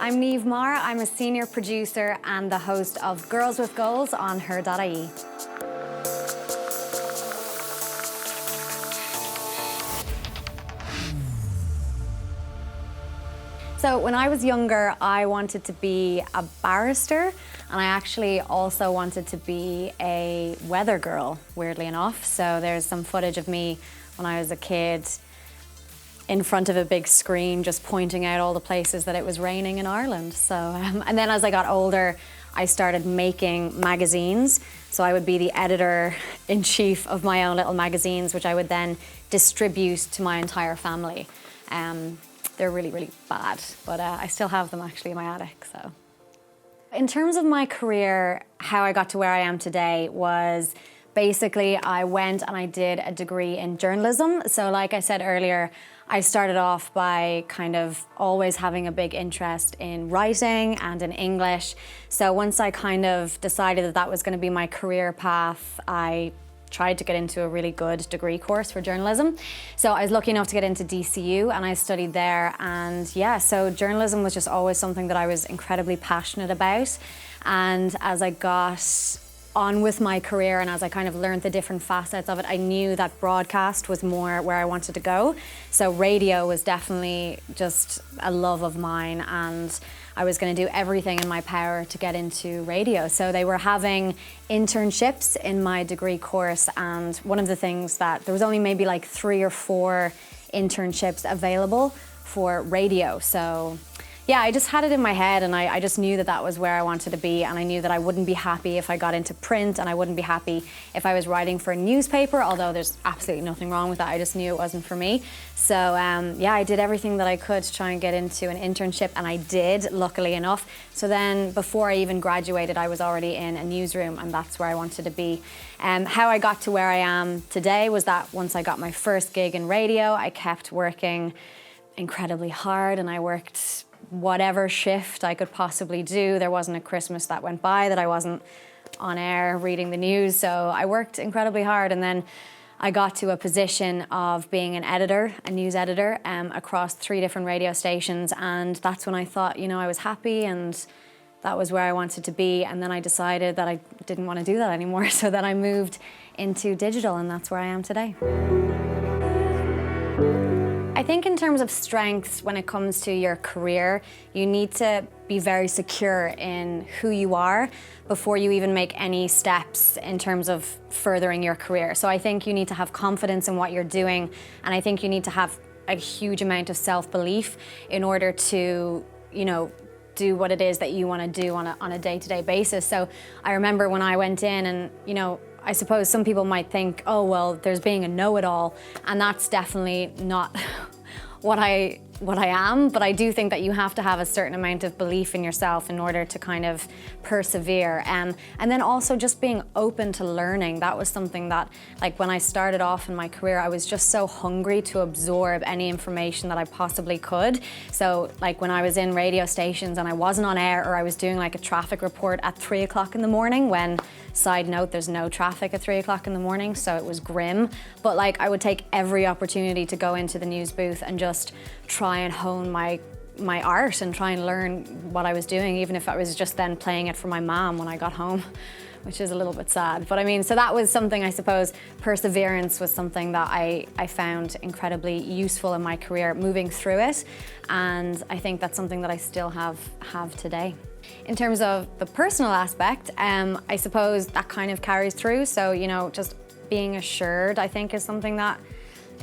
I'm Niamh Maher. I'm a senior producer and the host of Girls with Goals on Her.ie. So when I was younger, I wanted to be a barrister, and I actually also wanted to be a weather girl, weirdly enough. So there's some footage of me when I was a kid in front of a big screen just pointing out all the places that it was raining in Ireland. So, and then as I got older, I started making magazines. So I would be the editor-in-chief of my own little magazines, which I would then distribute to my entire family. They're really, really bad, but I still have them actually in my attic, so. In terms of my career, how I got to where I am today was basically I went and I did a degree in journalism. So like I said earlier, I started off by kind of always having a big interest in writing and in English. So once I kind of decided that that was going to be my career path, I tried to get into a really good degree course for journalism. So I was lucky enough to get into DCU and I studied there, and yeah, so journalism was just always something that I was incredibly passionate about. And as I got on with my career and as I kind of learned the different facets of it, I knew that broadcast was more where I wanted to go. So radio was definitely just a love of mine, and I was going to do everything in my power to get into radio. So they were having internships in my degree course, and one of the things that there was only maybe like 3 or 4 internships available for radio. So yeah, I just had it in my head, and I just knew that that was where I wanted to be, and I knew that I wouldn't be happy if I got into print, and I wouldn't be happy if I was writing for a newspaper, although there's absolutely nothing wrong with that. I just knew it wasn't for me. So yeah, I did everything that I could to try and get into an internship, and I did, luckily enough. So then before I even graduated, I was already in a newsroom, and that's where I wanted to be. How I got to where I am today was that once I got my first gig in radio, I kept working incredibly hard, and I worked whatever shift I could possibly do. There wasn't a Christmas that went by that I wasn't on air reading the news, so I worked incredibly hard, and then I got to a position of being an editor, a news editor, across 3 different radio stations, and that's when I thought, you know, I was happy and that was where I wanted to be, and then I decided that I didn't want to do that anymore, so then I moved into digital, and that's where I am today. I think in terms of strengths, when it comes to your career, you need to be very secure in who you are before you even make any steps in terms of furthering your career. So I think you need to have confidence in what you're doing, and I think you need to have a huge amount of self-belief in order to, you know, do what it is that you want to do on a day-to-day basis. So I remember when I went in, and, you know, I suppose some people might think, oh, well, there's being a know-it-all, and that's definitely not what I am, but I do think that you have to have a certain amount of belief in yourself in order to kind of persevere. And then also just being open to learning. That was something that, like, when I started off in my career, I was just so hungry to absorb any information that I possibly could. So like when I was in radio stations and I wasn't on air, or I was doing like a traffic report at 3 o'clock in the morning, when, side note, there's no traffic at 3 o'clock in the morning, so it was grim. But like, I would take every opportunity to go into the news booth and just try and hone my art and try and learn what I was doing, even if I was just then playing it for my mom when I got home, which is a little bit sad. But I mean, so that was something, I suppose, perseverance was something that I found incredibly useful in my career, moving through it. And I think that's something that I still have today. In terms of the personal aspect, I suppose that kind of carries through. So, you know, just being assured, I think, is something that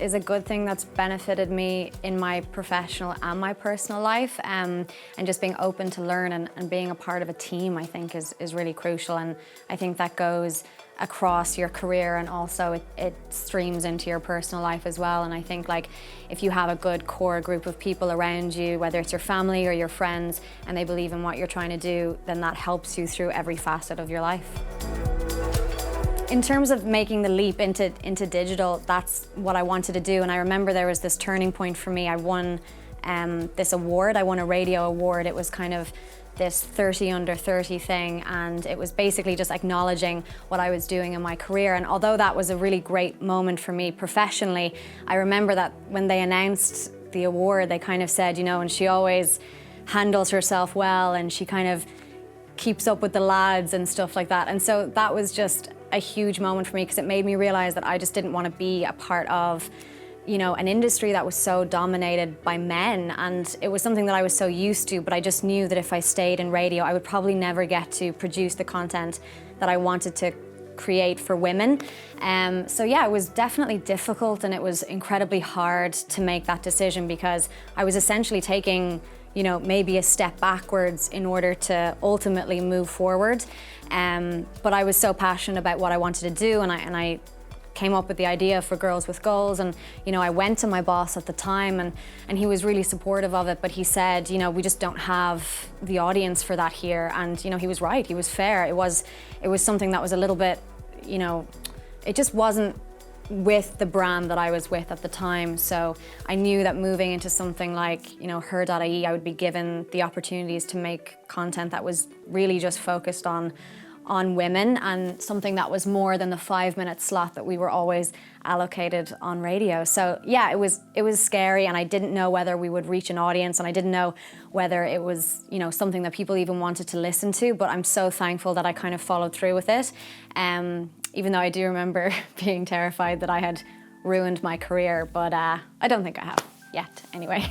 is a good thing that's benefited me in my professional and my personal life, and just being open to learn and being a part of a team, I think, is really crucial. And I think that goes across your career, and also it streams into your personal life as well. And I think, like, if you have a good core group of people around you, whether it's your family or your friends, and they believe in what you're trying to do, then that helps you through every facet of your life. In terms of making the leap into digital, that's what I wanted to do. And I remember there was this turning point for me. I won this award. I won a radio award. It was kind of this 30 under 30 thing, and it was basically just acknowledging what I was doing in my career. And although that was a really great moment for me professionally, I remember that when they announced the award, they kind of said, you know, and she always handles herself well, and she kind of keeps up with the lads and stuff like that. And so that was just a huge moment for me, because it made me realize that I just didn't want to be a part of, you know, an industry that was so dominated by men. And it was something that I was so used to, but I just knew that if I stayed in radio, I would probably never get to produce the content that I wanted to create for women. So yeah, it was definitely difficult, and it was incredibly hard to make that decision, because I was essentially taking, you know, maybe a step backwards in order to ultimately move forward. But I was so passionate about what I wanted to do, and I came up with the idea for Girls with Goals. And you know, I went to my boss at the time, and he was really supportive of it, but he said, you know, we just don't have the audience for that here. And you know, he was right, he was fair. It was something that was a little bit, you know, it just wasn't with the brand that I was with at the time. So I knew that moving into something like, you know, Her.ie, I would be given the opportunities to make content that was really just focused on women, and something that was more than the 5-minute slot that we were always allocated on radio. So yeah, it was scary, and I didn't know whether we would reach an audience, and I didn't know whether it was, you know, something that people even wanted to listen to. But I'm so thankful that I kind of followed through with it. Even though I do remember being terrified that I had ruined my career, but I don't think I have yet anyway.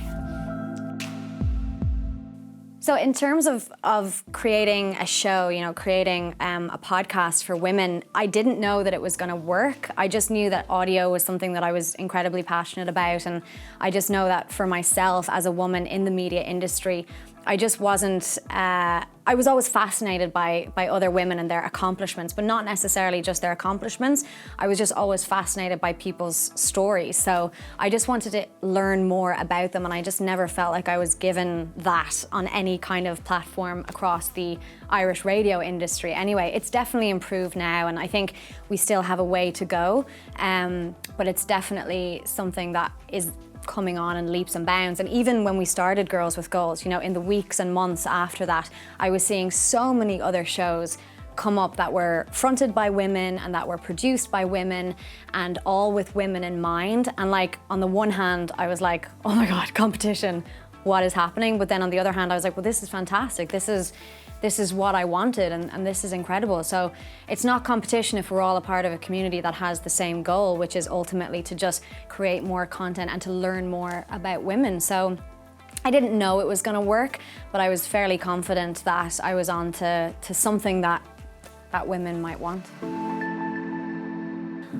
So in terms of creating a show, you know, creating a podcast for women, I didn't know that it was going to work. I just knew that audio was something that I was incredibly passionate about, and I just know that for myself as a woman in the media industry, I just wasn't, I was always fascinated by other women and their accomplishments, but not necessarily just their accomplishments. I was just always fascinated by people's stories. So I just wanted to learn more about them, and I just never felt like I was given that on any kind of platform across the Irish radio industry. Anyway, it's definitely improved now, and I think we still have a way to go, but it's definitely something that is coming on in leaps and bounds. And even when we started Girls with Goals, you know, in the weeks and months after that, I was seeing so many other shows come up that were fronted by women and that were produced by women, and all with women in mind. And like, on the one hand, I was like, oh my God, competition, what is happening? But then on the other hand, I was like, well, this is fantastic. This is what I wanted, and this is incredible. So it's not competition if we're all a part of a community that has the same goal, which is ultimately to just create more content and to learn more about women. So I didn't know it was going to work, but I was fairly confident that I was on to something that women might want.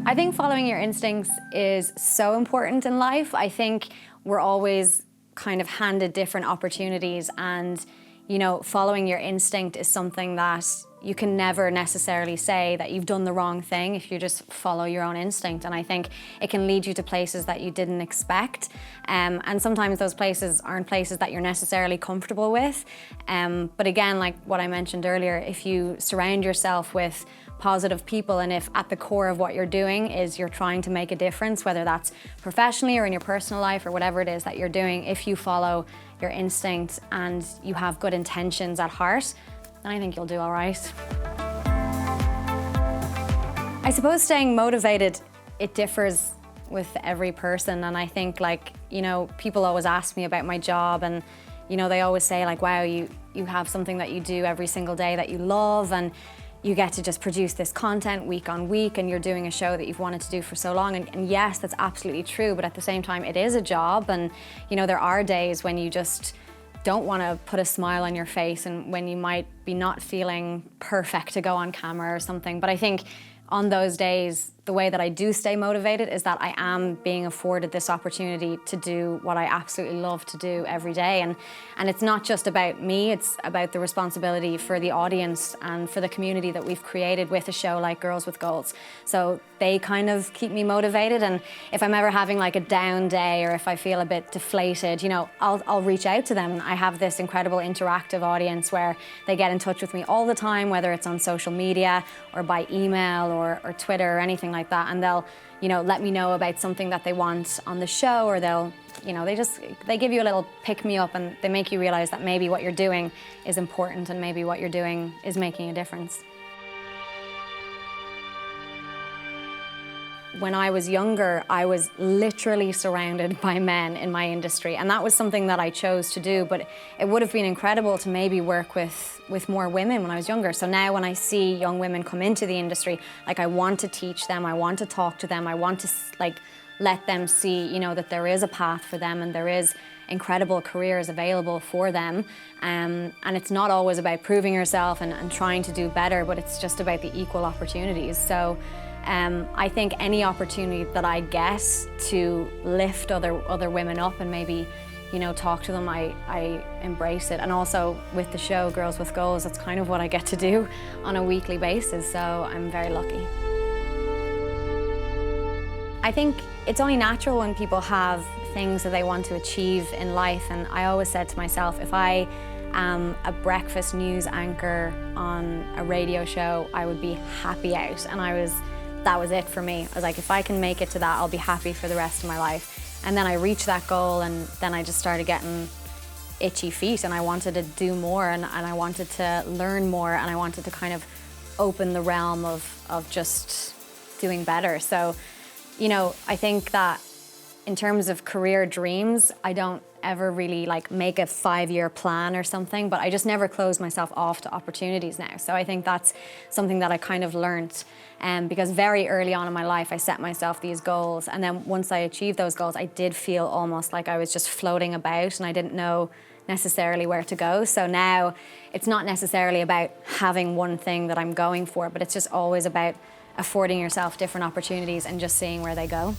I think following your instincts is so important in life. I think we're always kind of handed different opportunities, and you know, following your instinct is something that you can never necessarily say that you've done the wrong thing if you just follow your own instinct. And I think it can lead you to places that you didn't expect. And sometimes those places aren't places that you're necessarily comfortable with. But again, like what I mentioned earlier, if you surround yourself with positive people, and if at the core of what you're doing is you're trying to make a difference, whether that's professionally or in your personal life or whatever it is that you're doing, if you follow your instinct and you have good intentions at heart, then I think you'll do all right. I suppose staying motivated, it differs with every person, and I think, like, you know, people always ask me about my job, and you know, they always say like, wow, you have something that you do every single day that you love, and you get to just produce this content week on week, and you're doing a show that you've wanted to do for so long. And yes, that's absolutely true, but at the same time, it is a job. And you know, there are days when you just don't want to put a smile on your face, and when you might be not feeling perfect to go on camera or something. But I think on those days, the way that I do stay motivated is that I am being afforded this opportunity to do what I absolutely love to do every day. And it's not just about me, it's about the responsibility for the audience and for the community that we've created with a show like Girls with Goals. So they kind of keep me motivated, and if I'm ever having like a down day, or if I feel a bit deflated, you know, I'll reach out to them. I have this incredible interactive audience where they get in touch with me all the time, whether it's on social media or by email or Twitter or anything like that, and they'll, you know, let me know about something that they want on the show, or they'll, you know, they give you a little pick me up, and they make you realize that maybe what you're doing is important, and maybe what you're doing is making a difference. when I was younger, I was literally surrounded by men in my industry, and that was something that I chose to do, but it would have been incredible to maybe work with more women when I was younger. So now when I see young women come into the industry, like, I want to teach them, I want to talk to them, I want to like let them see, you know, that there is a path for them and there is incredible careers available for them. And it's not always about proving yourself and trying to do better, but it's just about the equal opportunities. So I think any opportunity that I get to lift other women up and maybe, you know, talk to them, I embrace it. And also with the show Girls with Goals, that's kind of what I get to do on a weekly basis, so I'm very lucky. I think it's only natural when people have things that they want to achieve in life, and I always said to myself, if I am a breakfast news anchor on a radio show, I would be happy out, and that was it for me. I was like, if I can make it to that, I'll be happy for the rest of my life. And then I reached that goal, and then I just started getting itchy feet, and I wanted to do more, and I wanted to learn more, and I wanted to kind of open the realm of just doing better. So, you know, I think that in terms of career dreams, I don't ever really like make a 5-year plan or something, but I just never close myself off to opportunities now. So I think that's something that I kind of learned, because very early on in my life, I set myself these goals, and then once I achieved those goals, I did feel almost like I was just floating about and I didn't know necessarily where to go. So now it's not necessarily about having one thing that I'm going for, but it's just always about affording yourself different opportunities and just seeing where they go.